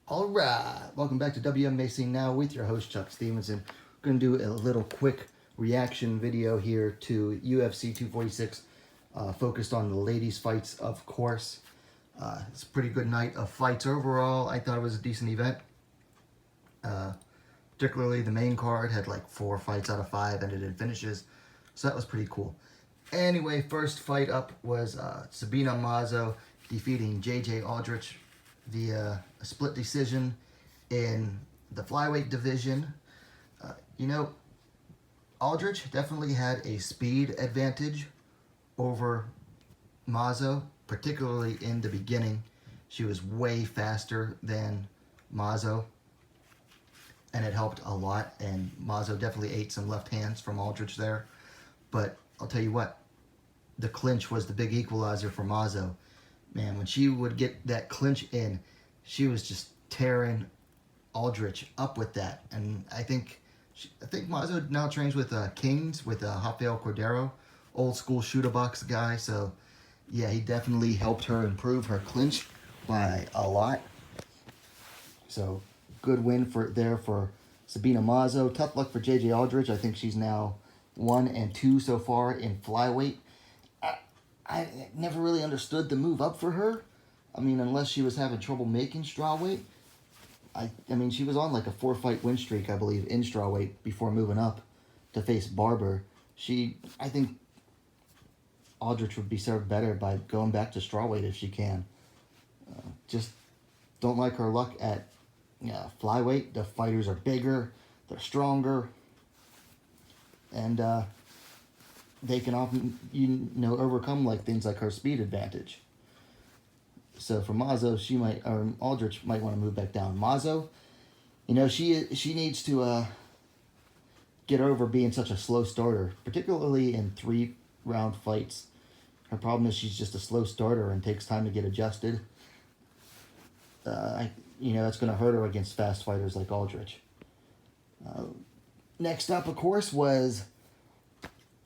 All right, welcome back to WMMA Now with your host Chuck Stevenson. We're going to do a little quick reaction video here to UFC 246, focused on the ladies' fights, of course. It's a pretty good night of fights overall. I thought it was a decent event. Particularly the main card had like 4 fights out of 5 ended in finishes, so that was pretty cool. Anyway, first fight up was Sabina Mazo defeating JJ Aldrich via a split decision in the flyweight division. Aldrich definitely had a speed advantage over Mazo, particularly in the beginning. She was way faster than Mazo, and it helped a lot, and Mazo definitely ate some left hands from Aldrich there. But I'll tell you what, the clinch was the big equalizer for Mazo. Man, when she would get that clinch in, she was just tearing Aldrich up with that. And I think Mazo now trains with Kings, with Rafael Cordero, old school shooter box guy. So yeah, he definitely helped her improve her clinch by a lot. So good win for Sabina Mazo. Tough luck for JJ Aldrich. I think she's now 1 and 2 so far in flyweight. I never really understood the move up for her. I mean, unless she was having trouble making strawweight. I mean, she was on like a 4-fight win streak, I believe, in strawweight before moving up to face Barber. I think Aldrich would be served better by going back to strawweight if she can. Just don't like her luck at flyweight. The fighters are bigger, they're stronger, and they can often, overcome like things like her speed advantage. So for Mazo, Aldrich might want to move back down. Mazo, she needs to get over being such a slow starter, particularly in 3-round fights. Her problem is she's just a slow starter and takes time to get adjusted. That's going to hurt her against fast fighters like Aldrich. Next up, of course, was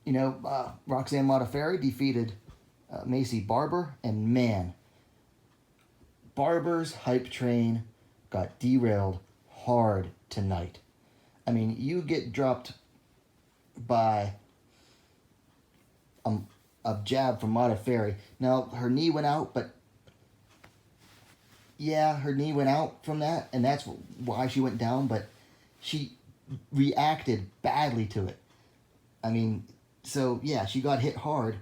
Roxanne Modaferri defeated Maycee Barber, and man, Barber's hype train got derailed hard tonight. I mean, you get dropped by a jab from Modaferri. Now, her knee went out, but yeah, her knee went out from that, and that's why she went down, but she reacted badly to it. I mean, so yeah, she got hit hard,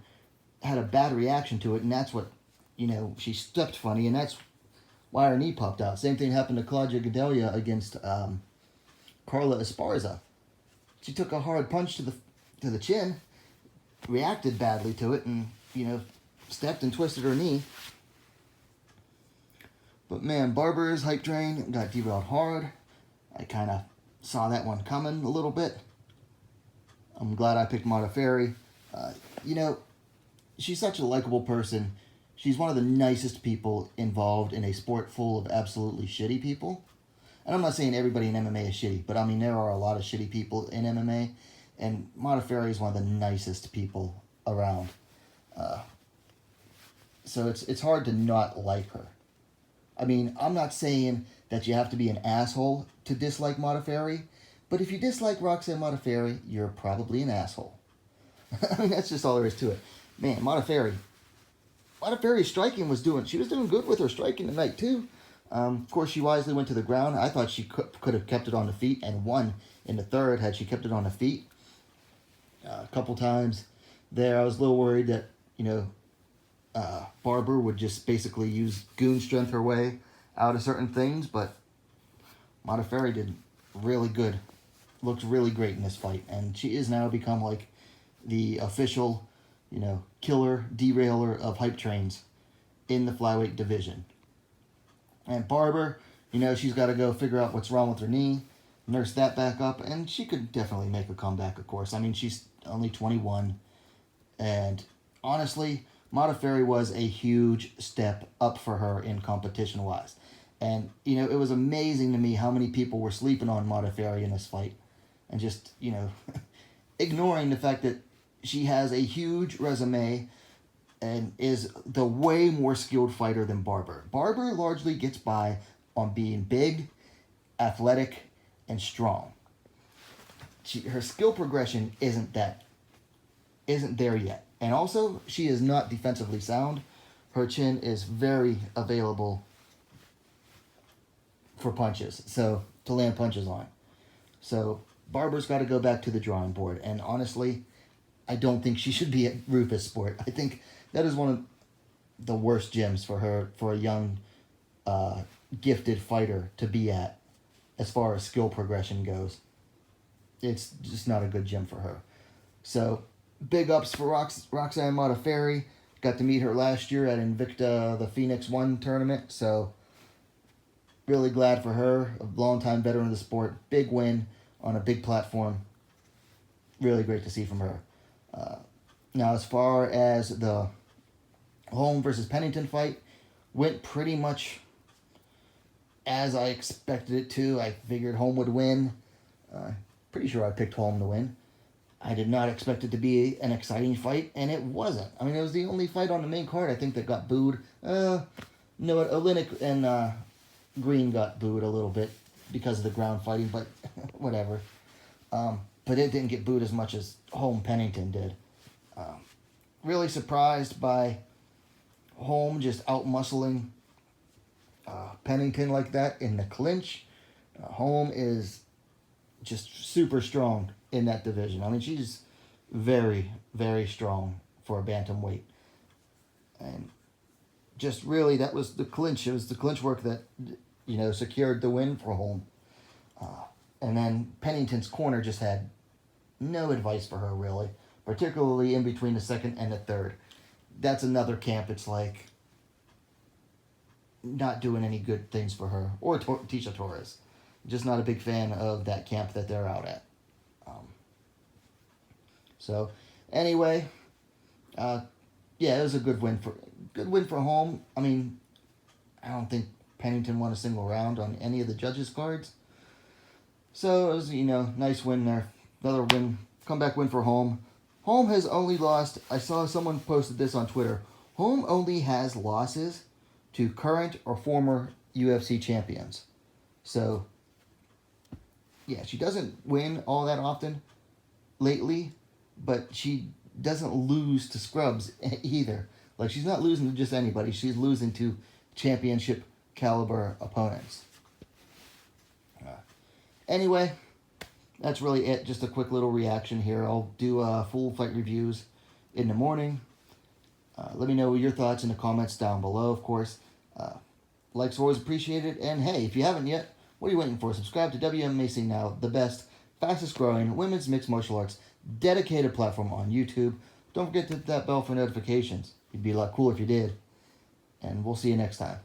had a bad reaction to it, and that's what, she stepped funny, and that's why her knee popped out. Same thing happened to Claudia Gadelha against Carla Esparza. She took a hard punch to the chin, reacted badly to it, and stepped and twisted her knee. But man, Barber's hype train got derailed hard. I kind of saw that one coming a little bit. I'm glad I picked Modaferri. She's such a likable person. She's one of the nicest people involved in a sport full of absolutely shitty people. And I'm not saying everybody in MMA is shitty, but I mean, there are a lot of shitty people in MMA, and Modaferri is one of the nicest people around. So it's hard to not like her. I mean, I'm not saying that you have to be an asshole to dislike Modaferri, but if you dislike Roxanne Modaferri, you're probably an asshole. I mean, that's just all there is to it. Man, Modaferri's striking was doing good with her striking tonight, too. Of course, she wisely went to the ground. I thought she could have kept it on the feet and won in the third had she kept it on the feet. A couple times there, I was a little worried that, Barber would just basically use goon strength her way out of certain things, but Modaferri did really good. Looked really great in this fight, and she is now become like the official, killer, derailer of hype trains in the flyweight division. And Barber, she's got to go figure out what's wrong with her knee, nurse that back up, and she could definitely make a comeback, of course. I mean, she's only 21, and honestly, Modaferri was a huge step up for her in competition-wise. And, it was amazing to me how many people were sleeping on Modaferri in this fight. And just, ignoring the fact that she has a huge resume and is the way more skilled fighter than Barber. Barber largely gets by on being big, athletic, and strong. Her skill progression isn't there yet. And also, she is not defensively sound. Her chin is very available for punches, so to land punches on. So Barber's got to go back to the drawing board. And honestly, I don't think she should be at Rufus Sport. I think that is one of the worst gyms for a young, gifted fighter to be at, as far as skill progression goes. It's just not a good gym for her. So big ups for Roxanne Modaferri. Got to meet her last year at Invicta, the Phoenix 1 tournament. So really glad for her, a longtime veteran of the sport. Big win on a big platform. Really great to see from her. Now, as far as the Holm versus Pennington fight, went pretty much as I expected it to. I figured Holm would win. Pretty sure I picked Holm to win. I did not expect it to be an exciting fight, and it wasn't. I mean, it was the only fight on the main card, I think, that got booed. No, Olenek and Green got booed a little bit because of the ground fighting, but whatever. But it didn't get booed as much as Holm Pennington did. Really surprised by Holm just out-muscling Pennington like that in the clinch. Holm is just super strong in that division. I mean, she's very, very strong for a bantamweight. And just really, that was the clinch. It was the clinch work that, secured the win for Holm. And then Pennington's corner just had no advice for her, really, particularly in between the second and the third. That's another camp. It's like not doing any good things for her, or Tisha Torres. Just not a big fan of that camp that they're out at. So anyway, it was a good win for Holm. I mean, I don't think Pennington won a single round on any of the judges' cards. So it was, nice win there. Another win, comeback win for Holm. Holm has only lost, I saw someone posted this on Twitter, Holm only has losses to current or former UFC champions. So, yeah, she doesn't win all that often lately, but she doesn't lose to scrubs either. Like, she's not losing to just anybody. She's losing to championship caliber opponents. Anyway, that's really it. Just a quick little reaction here. I'll do full fight reviews in the morning. Let me know your thoughts in the comments down below, of course. Likes are always appreciated. And hey, if you haven't yet, what are you waiting for? Subscribe to WMMA now, the best, fastest growing women's mixed martial arts dedicated platform on YouTube. Don't forget to hit that bell for notifications. It'd be a lot cooler if you did. And we'll see you next time.